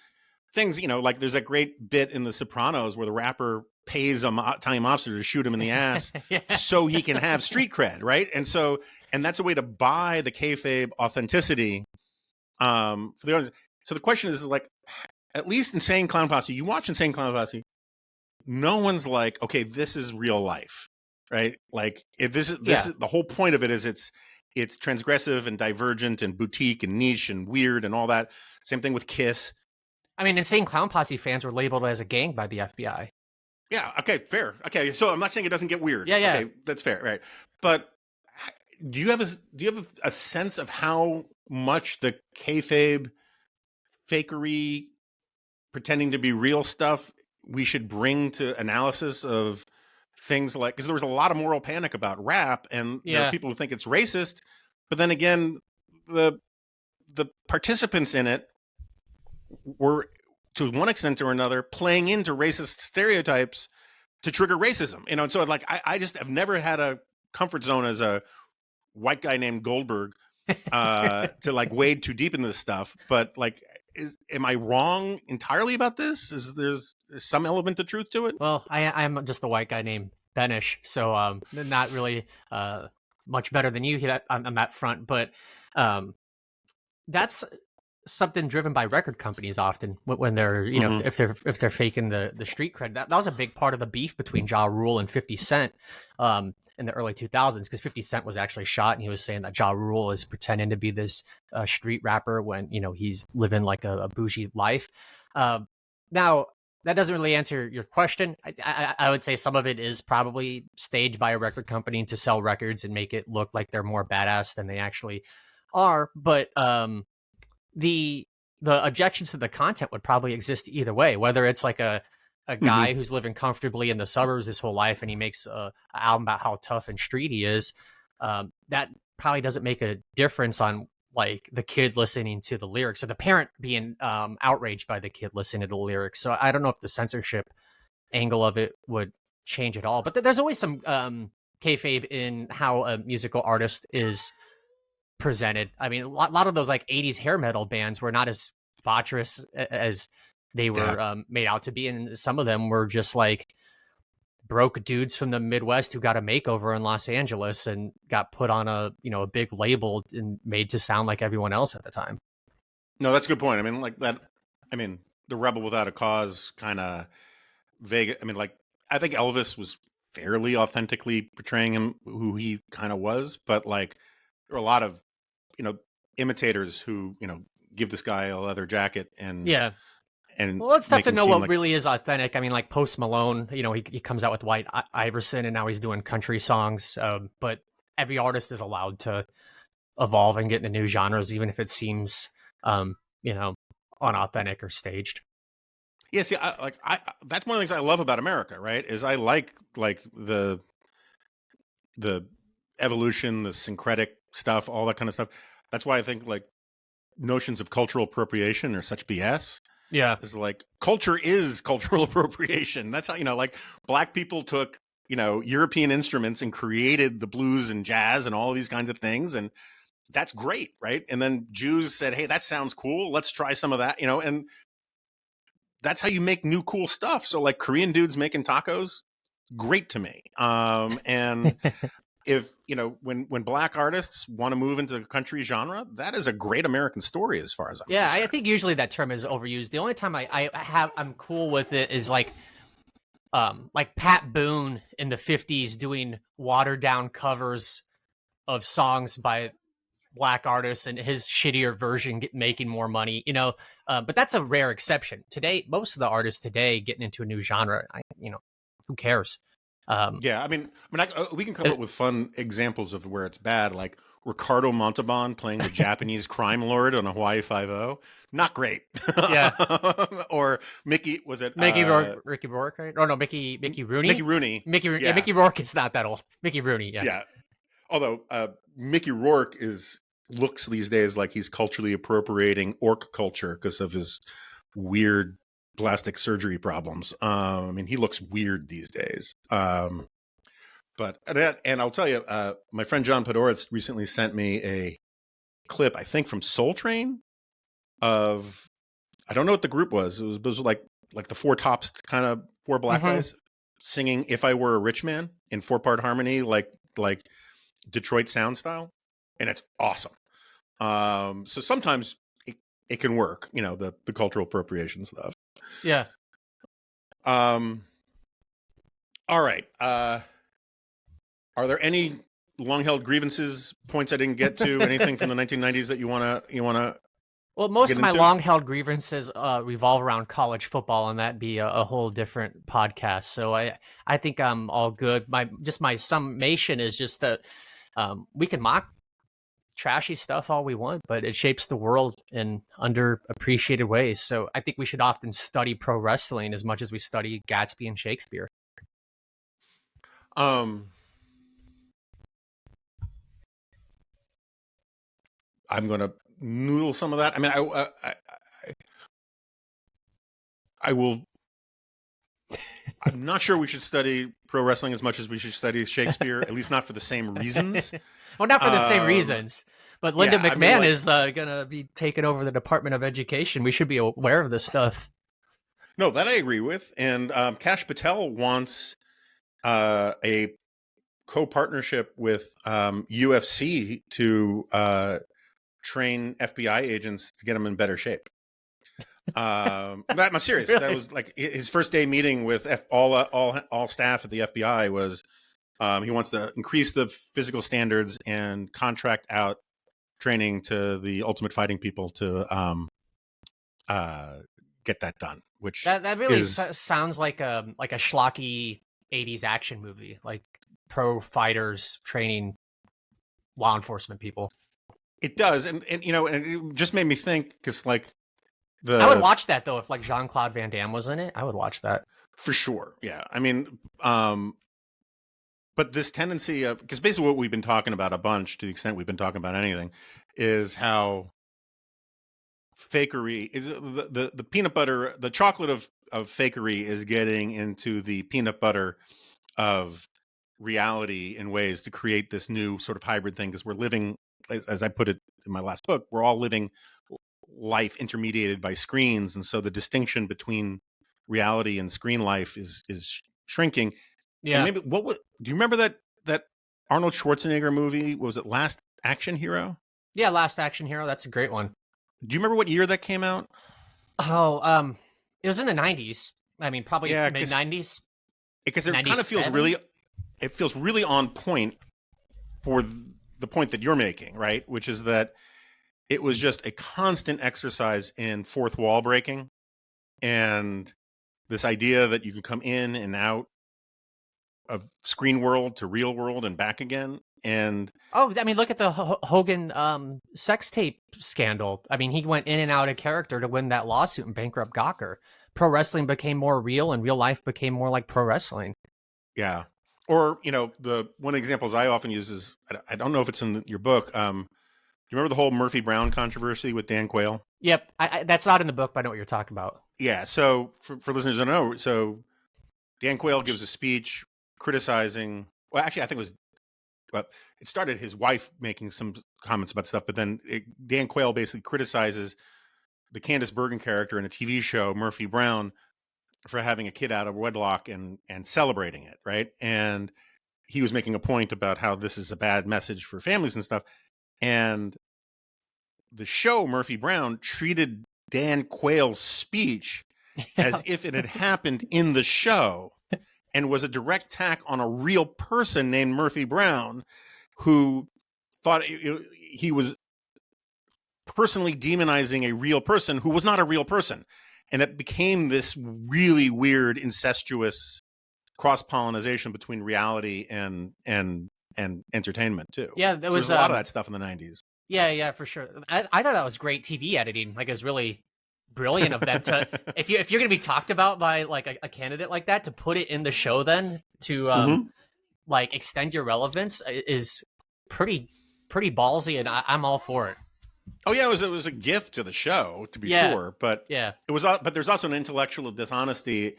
things, like there's that great bit in The Sopranos where the rapper pays a Italian mobster to shoot him in the ass so he can have street cred, right? And that's a way to buy the kayfabe authenticity for the audience. So the question is like, at least Insane Clown Posse, you watch Insane Clown Posse, no one's like, okay, this is real life, right? Like if this is the whole point of it is it's transgressive and divergent and boutique and niche and weird and all that. Same thing with Kiss. I mean, Insane Clown Posse fans were labeled as a gang by the FBI. Yeah. Okay. Fair. Okay. So I'm not saying it doesn't get weird. Yeah. Okay, that's fair. Right. But do you have a sense of how much the kayfabe fakery, pretending to be real stuff, we should bring to analysis of things like, because there was a lot of moral panic about rap, and there are people who think it's racist, but then again, the participants in it were, to one extent or another, playing into racist stereotypes to trigger racism. And so like I just have never had a comfort zone as a white guy named Goldberg to like wade too deep in this stuff. But like, am I wrong entirely about this? There's some element of truth to it? Well, I'm just a white guy named Benish, so not really much better than you on that front. But that's something driven by record companies often when they're Mm-hmm. if they're faking the street cred. That was a big part of the beef between Ja Rule and 50 Cent in the early 2000s, because 50 Cent was actually shot and he was saying that Ja Rule is pretending to be this street rapper when he's living like a bougie life. Now that doesn't really answer your question. I would say some of it is probably staged by a record company to sell records and make it look like they're more badass than they actually are. But the objections to the content would probably exist either way, whether it's like a Mm-hmm. guy who's living comfortably in the suburbs his whole life and he makes an album about how tough and street he is. That probably doesn't make a difference on like the kid listening to the lyrics or the parent being outraged by the kid listening to the lyrics. So I don't know if the censorship angle of it would change at all. But there's always some kayfabe in how a musical artist is presented. I mean, a lot of those like 80s hair metal bands were not as botcherous as they Yeah. were made out to be. And some of them were just like broke dudes from the Midwest who got a makeover in Los Angeles and got put on a big label and made to sound like everyone else at the time. No, that's a good point. I mean, like that. I mean, the rebel without a cause kind of vague. I mean, like I think Elvis was fairly authentically portraying him who he kind of was, but like there are a lot of imitators who give this guy a leather jacket and Yeah. and Well, it's tough make to him know seem what like really is authentic. I mean, like Post Malone, he comes out with White Iverson and now he's doing country songs. But every artist is allowed to evolve and get into new genres, even if it seems, um, you know, unauthentic or staged. yeah. See, I that's one of the things I love about America, right? Is I like the evolution, the syncretic stuff, all that kind of stuff. That's why I think like notions of cultural appropriation are such BS. Yeah. Is like culture is cultural appropriation. That's how like black people took European instruments and created the blues and jazz and all of these kinds of things, and that's great, right? And then Jews said, "Hey, that sounds cool. Let's try some of that," and that's how you make new cool stuff. So like Korean dudes making tacos, great to me. And if when black artists want to move into the country genre, that is a great American story as far as I'm Yeah, I concerned. think usually that term is overused. The only time I'm cool with it is like Pat Boone in the 50s doing watered down covers of songs by black artists and his shittier version making more money, but that's a rare exception. Today, most of the artists today getting into a new genre, who cares? Yeah, we can come up It, with fun examples of where it's bad, like Ricardo Montalban playing the Japanese crime lord on a Hawaii Five O. Not great. yeah, Or Mickey, was it Ricky Rourke, right? Oh no, Mickey Mickey Rooney. Rooney? Yeah, Mickey Rourke is not that old. Mickey Rooney, yeah. yeah. Although Mickey Rourke looks these days like he's culturally appropriating orc culture because of his weird plastic surgery problems. I mean, he looks weird these days. And I'll tell you, my friend John Podhoretz recently sent me a clip, I think from Soul Train, of I don't know what the group was. It was like the Four Tops, kind of four black Mm-hmm. guys singing "If I Were a Rich Man" in 4-part harmony, like Detroit sound style, and it's awesome. So sometimes it can work, the cultural appropriation stuff. Yeah. All right. Are there any long-held grievances, points I didn't get to, anything from the 1990s that you wanna Well, most get of my into? long-held grievances revolve around college football, and that'd be a whole different podcast. So I think I'm all good. My summation is just that we can mock trashy stuff all we want, but it shapes the world in underappreciated ways. So I think we should often study pro wrestling as much as we study Gatsby and Shakespeare. Um, I'm gonna noodle some of that. I mean, I will. I'm not sure we should study pro wrestling as much as we should study Shakespeare, at least not for the same reasons. Well, not for the same Um, reasons, but Linda yeah, I mean, McMahon like, is going to be taking over the Department of Education. We should be aware of this stuff. no, that I agree with. And Kash Patel wants a co-partnership with UFC to train FBI agents to get them in better shape. I'm serious. Really? That was like his first day meeting with all staff at the FBI was he wants to increase the physical standards and contract out training to the ultimate fighting people to get that done. Which That really is sounds like a schlocky 80s action movie, like pro fighters training law enforcement people. it does, and you know, and it just made me think because like I would watch that though if like Jean-Claude Van Damme was in it. I would watch that for sure. Yeah, I mean, but this tendency of because basically what we've been talking about a bunch, to the extent we've been talking about anything, is how fakery the peanut butter, the chocolate of fakery is getting into the peanut butter of reality in ways to create this new sort of hybrid thing because we're living, as I put it in my last book, we're all living life intermediated by screens, and so the distinction between reality and screen life is shrinking. And maybe do you remember that Arnold Schwarzenegger movie? What was it, Last Action Hero? Yeah, Last Action Hero. That's a great one. Do you remember what year that came out? Oh, it was in the 90s. I mean, probably mid 90s. Because it kind of feels really on point for the point that you're making, right? Which is that it was just a constant exercise in fourth wall breaking and this idea that you can come in and out of screen world to real world and back again. And I mean, look at the Hogan sex tape scandal. I mean, he went in and out of character to win that lawsuit and bankrupt Gawker. Pro wrestling became more real, and real life became more like pro wrestling. Yeah, or you know, the one examples I often use is I don't know if it's in your book. Do you remember the whole Murphy Brown controversy with Dan Quayle? Yep, that's not in the book, but I know what you're talking about. Yeah, so for listeners who don't know, so Dan Quayle gives a speech criticizing. Well, actually, I think it was. Well, it started his wife making some comments about stuff, but then Dan Quayle basically criticizes the Candice Bergen character in a TV show, Murphy Brown, for having a kid out of wedlock and celebrating it, right? And he was making a point about how this is a bad message for families and stuff. And the show Murphy Brown treated Dan Quayle's speech as if it had happened in the show and was a direct attack on a real person named Murphy Brown who thought he was personally demonizing a real person who was not a real person. And it became this really weird, incestuous cross-pollination between reality and entertainment too. Yeah, there was a lot of that stuff in the 90s. Yeah, for sure. I thought that was great TV editing. Like, it was really brilliant of them to, if you're going to be talked about by like a candidate like that, to put it in the show then to like extend your relevance is pretty ballsy, and I'm all for it. Oh yeah, it was a gift to the show, to be sure, but yeah, it was. But there's also an intellectual dishonesty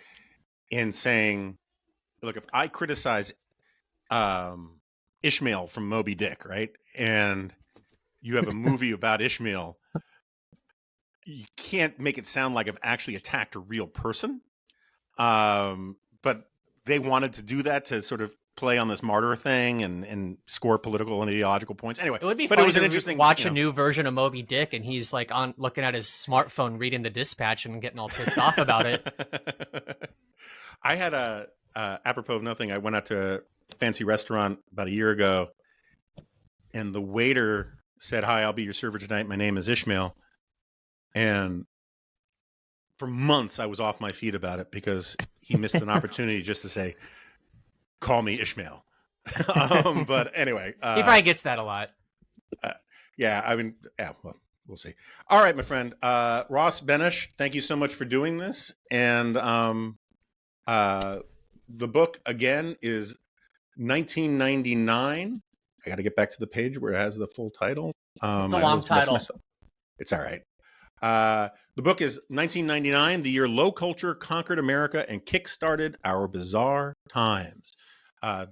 in saying, look, if I criticize Ishmael from Moby Dick, right, and you have a movie about Ishmael, you can't make it sound like I've actually attacked a real person. But they wanted to do that to sort of play on this martyr thing and score political and ideological points. Anyway, it would be funny to watch a new version of Moby Dick, and he's like on looking at his smartphone, reading the Dispatch, and getting all pissed off about it. I had apropos of nothing, I went out to a fancy restaurant about a year ago, and the waiter said, "Hi, I'll be your server tonight. My name is Ishmael." And for months, I was off my feet about it because he missed an opportunity just to say, "Call me Ishmael." But anyway, he probably gets that a lot. Yeah, I mean, yeah, well, we'll see. All right, my friend, Ross Benesch, thank you so much for doing this. And the book again is 1999. I got to get back to the page where it has the full title. It's a long title. It's all right. The book is 1999, the year low culture conquered America and kickstarted our bizarre times.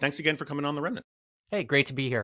Thanks again for coming on The Remnant. Hey, great to be here.